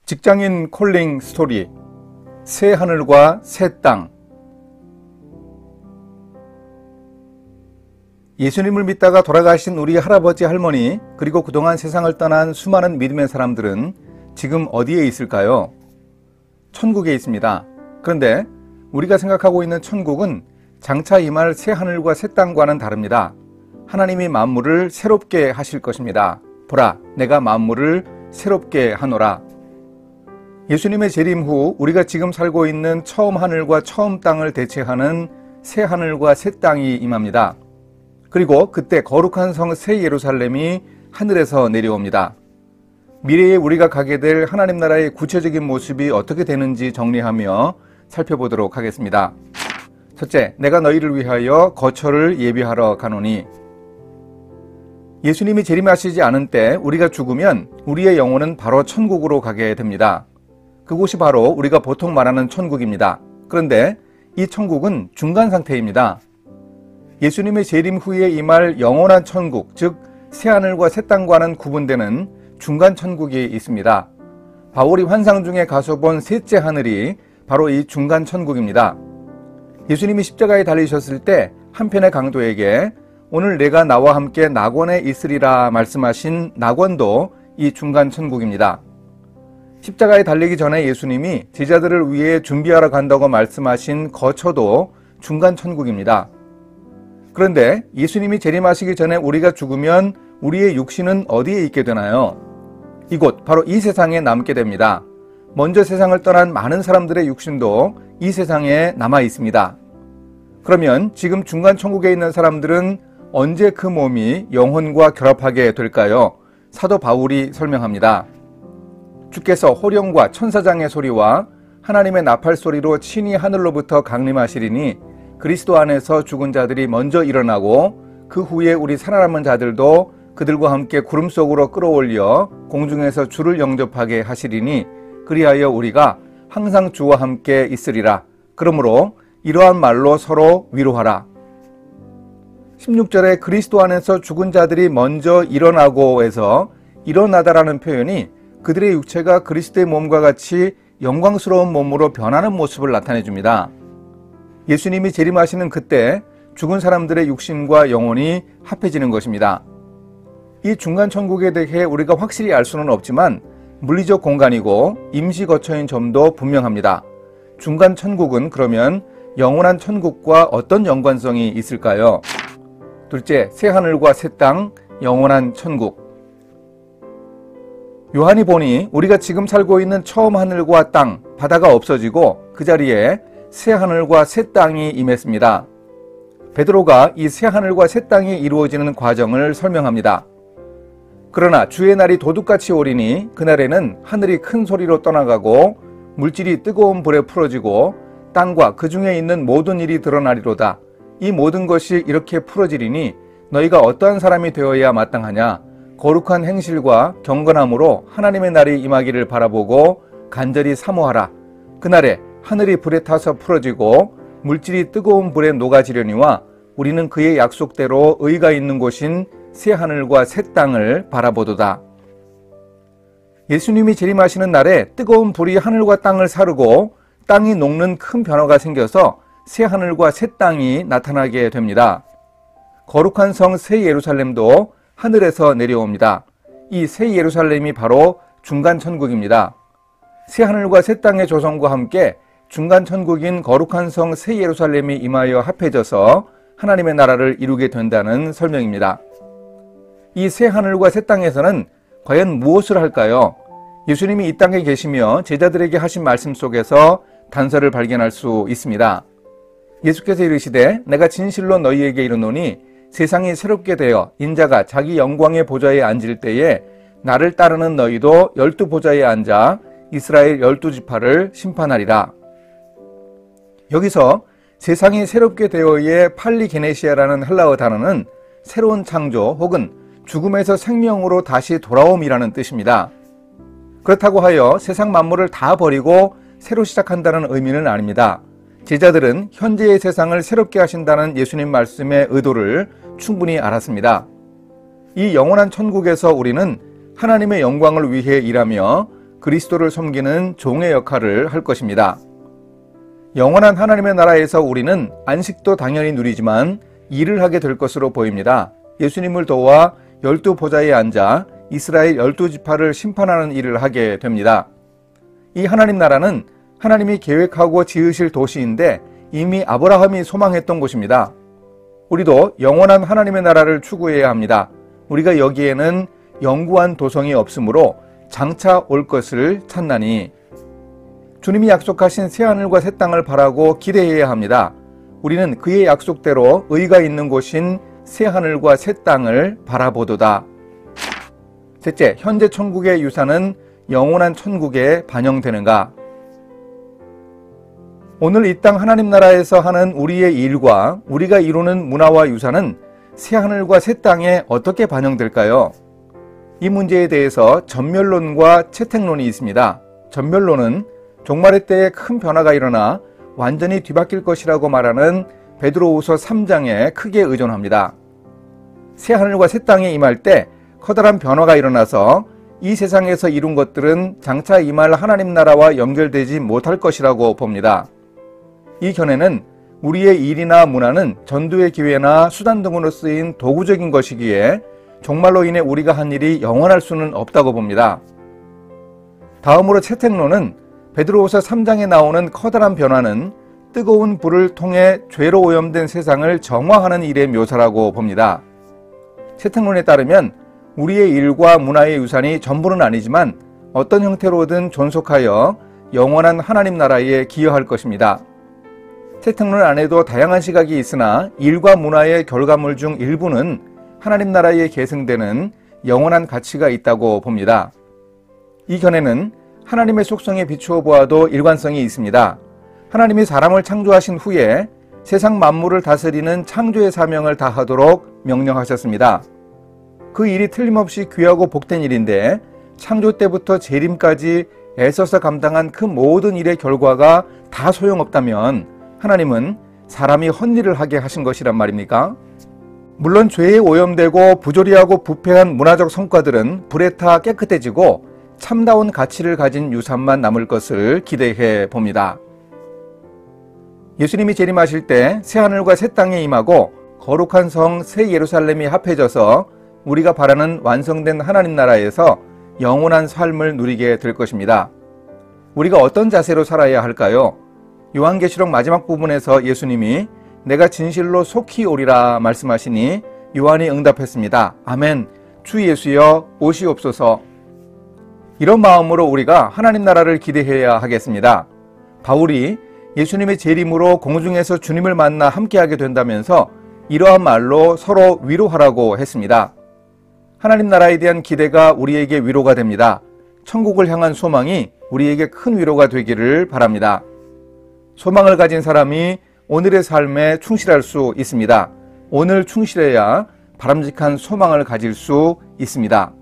직장인 콜링 스토리, 새 하늘과 새 땅. 예수님을 믿다가 돌아가신 우리 할아버지 할머니, 그리고 그동안 세상을 떠난 수많은 믿음의 사람들은 지금 어디에 있을까요? 천국에 있습니다. 그런데 우리가 생각하고 있는 천국은 장차 임할 새 하늘과 새 땅과는 다릅니다. 하나님이 만물을 새롭게 하실 것입니다. 보라, 내가 만물을 새롭게 하노라. 예수님의 재림 후 우리가 지금 살고 있는 처음 하늘과 처음 땅을 대체하는 새 하늘과 새 땅이 임합니다. 그리고 그때 거룩한 성 새 예루살렘이 하늘에서 내려옵니다. 미래에 우리가 가게 될 하나님 나라의 구체적인 모습이 어떻게 되는지 정리하며 살펴보도록 하겠습니다. 첫째, 내가 너희를 위하여 거처를 예비하러 가노니. 예수님이 재림하시지 않은 때 우리가 죽으면 우리의 영혼은 바로 천국으로 가게 됩니다. 그곳이 바로 우리가 보통 말하는 천국입니다. 그런데 이 천국은 중간 상태입니다. 예수님의 재림 후에 임할 영원한 천국, 즉 새하늘과 새 땅과는 구분되는 중간 천국이 있습니다. 바울이 환상 중에 가서 본 셋째 하늘이 바로 이 중간 천국입니다. 예수님이 십자가에 달리셨을 때 한편의 강도에게 오늘 내가 나와 함께 낙원에 있으리라 말씀하신 낙원도 이 중간 천국입니다. 십자가에 달리기 전에 예수님이 제자들을 위해 준비하러 간다고 말씀하신 거처도 중간 천국입니다. 그런데 예수님이 재림하시기 전에 우리가 죽으면 우리의 육신은 어디에 있게 되나요? 이곳 바로 이 세상에 남게 됩니다. 먼저 세상을 떠난 많은 사람들의 육신도 이 세상에 남아 있습니다. 그러면 지금 중간 천국에 있는 사람들은 언제 그 몸이 영혼과 결합하게 될까요? 사도 바울이 설명합니다. 주께서 호령과 천사장의 소리와 하나님의 나팔 소리로 친히 하늘로부터 강림하시리니 그리스도 안에서 죽은 자들이 먼저 일어나고 그 후에 우리 살아남은 자들도 그들과 함께 구름 속으로 끌어올려 공중에서 주를 영접하게 하시리니 그리하여 우리가 항상 주와 함께 있으리라. 그러므로 이러한 말로 서로 위로하라. 16절에 그리스도 안에서 죽은 자들이 먼저 일어나고 해서 일어나다라는 표현이 그들의 육체가 그리스도의 몸과 같이 영광스러운 몸으로 변하는 모습을 나타내 줍니다. 예수님이 재림하시는 그때 죽은 사람들의 육신과 영혼이 합해지는 것입니다. 이 중간 천국에 대해 우리가 확실히 알 수는 없지만 물리적 공간이고 임시 거처인 점도 분명합니다. 중간 천국은 그러면 영원한 천국과 어떤 연관성이 있을까요? 둘째, 새 하늘과 새 땅, 영원한 천국. 요한이 보니 우리가 지금 살고 있는 처음 하늘과 땅, 바다가 없어지고 그 자리에 새 하늘과 새 땅이 임했습니다. 베드로가 이 새 하늘과 새 땅이 이루어지는 과정을 설명합니다. 그러나 주의 날이 도둑같이 오리니 그날에는 하늘이 큰 소리로 떠나가고 물질이 뜨거운 불에 풀어지고 땅과 그 중에 있는 모든 일이 드러나리로다. 이 모든 것이 이렇게 풀어지리니 너희가 어떠한 사람이 되어야 마땅하냐? 거룩한 행실과 경건함으로 하나님의 날이 임하기를 바라보고 간절히 사모하라. 그날에 하늘이 불에 타서 풀어지고 물질이 뜨거운 불에 녹아지려니와 우리는 그의 약속대로 의가 있는 곳인 새 하늘과 새 땅을 바라보도다. 예수님이 재림하시는 날에 뜨거운 불이 하늘과 땅을 사르고 땅이 녹는 큰 변화가 생겨서 새 하늘과 새 땅이 나타나게 됩니다. 거룩한 성 새 예루살렘도 하늘에서 내려옵니다. 이 새 예루살렘이 바로 중간 천국입니다. 새 하늘과 새 땅의 조성과 함께 중간 천국인 거룩한 성 새 예루살렘이 임하여 합해져서 하나님의 나라를 이루게 된다는 설명입니다. 이 새 하늘과 새 땅에서는 과연 무엇을 할까요? 예수님이 이 땅에 계시며 제자들에게 하신 말씀 속에서 단서를 발견할 수 있습니다. 예수께서 이르시되 내가 진실로 너희에게 이르노니 세상이 새롭게 되어 인자가 자기 영광의 보좌에 앉을 때에 나를 따르는 너희도 12보좌에 앉아 이스라엘 12지파를 심판하리라. 여기서 세상이 새롭게 되어의 팔리게네시아라는 헬라어 단어는 새로운 창조 혹은 죽음에서 생명으로 다시 돌아옴이라는 뜻입니다. 그렇다고 하여 세상 만물을 다 버리고 새로 시작한다는 의미는 아닙니다. 제자들은 현재의 세상을 새롭게 하신다는 예수님 말씀의 의도를 충분히 알았습니다. 이 영원한 천국에서 우리는 하나님의 영광을 위해 일하며 그리스도를 섬기는 종의 역할을 할 것입니다. 영원한 하나님의 나라에서 우리는 안식도 당연히 누리지만 일을 하게 될 것으로 보입니다. 예수님을 도와 12 보좌에 앉아 이스라엘 12지파를 심판하는 일을 하게 됩니다. 이 하나님 나라는 하나님이 계획하고 지으실 도시인데 이미 아브라함이 소망했던 곳입니다. 우리도 영원한 하나님의 나라를 추구해야 합니다. 우리가 여기에는 영구한 도성이 없으므로 장차 올 것을 찾나니 주님이 약속하신 새하늘과 새 땅을 바라고 기대해야 합니다. 우리는 그의 약속대로 의가 있는 곳인 새하늘과 새 땅을 바라보도다. 셋째, 현재 천국의 유산은 영원한 천국에 반영되는가? 오늘 이 땅 하나님 나라에서 하는 우리의 일과 우리가 이루는 문화와 유산은 새하늘과 새 땅에 어떻게 반영될까요? 이 문제에 대해서 전멸론과 채택론이 있습니다. 전멸론은 종말의 때에 큰 변화가 일어나 완전히 뒤바뀔 것이라고 말하는 베드로후서 3장에 크게 의존합니다. 새하늘과 새 땅에 임할 때 커다란 변화가 일어나서 이 세상에서 이룬 것들은 장차 임할 하나님 나라와 연결되지 못할 것이라고 봅니다. 이 견해는 우리의 일이나 문화는 전도의 기회나 수단 등으로 쓰인 도구적인 것이기에 종말로 인해 우리가 한 일이 영원할 수는 없다고 봅니다. 다음으로 채택론은 베드로후서 3장에 나오는 커다란 변화는 뜨거운 불을 통해 죄로 오염된 세상을 정화하는 일의 묘사라고 봅니다. 채택론에 따르면 우리의 일과 문화의 유산이 전부는 아니지만 어떤 형태로든 존속하여 영원한 하나님 나라에 기여할 것입니다. 채택론 안에도 다양한 시각이 있으나 일과 문화의 결과물 중 일부는 하나님 나라에 계승되는 영원한 가치가 있다고 봅니다. 이 견해는 하나님의 속성에 비추어 보아도 일관성이 있습니다. 하나님이 사람을 창조하신 후에 세상 만물을 다스리는 창조의 사명을 다하도록 명령하셨습니다. 그 일이 틀림없이 귀하고 복된 일인데 창조 때부터 재림까지 애써서 감당한 그 모든 일의 결과가 다 소용없다면 하나님은 사람이 헛일을 하게 하신 것이란 말입니까? 물론 죄에 오염되고 부조리하고 부패한 문화적 성과들은 불에 타 깨끗해지고 참다운 가치를 가진 유산만 남을 것을 기대해 봅니다. 예수님이 재림하실 때 새하늘과 새 땅에 임하고 거룩한 성 새 예루살렘이 합해져서 우리가 바라는 완성된 하나님 나라에서 영원한 삶을 누리게 될 것입니다. 우리가 어떤 자세로 살아야 할까요? 요한계시록 마지막 부분에서 예수님이 내가 진실로 속히 오리라 말씀하시니 요한이 응답했습니다. 아멘. 주 예수여 오시옵소서. 이런 마음으로 우리가 하나님 나라를 기대해야 하겠습니다. 바울이 예수님의 재림으로 공중에서 주님을 만나 함께하게 된다면서 이러한 말로 서로 위로하라고 했습니다. 하나님 나라에 대한 기대가 우리에게 위로가 됩니다. 천국을 향한 소망이 우리에게 큰 위로가 되기를 바랍니다. 소망을 가진 사람이 오늘의 삶에 충실할 수 있습니다. 오늘 충실해야 바람직한 소망을 가질 수 있습니다.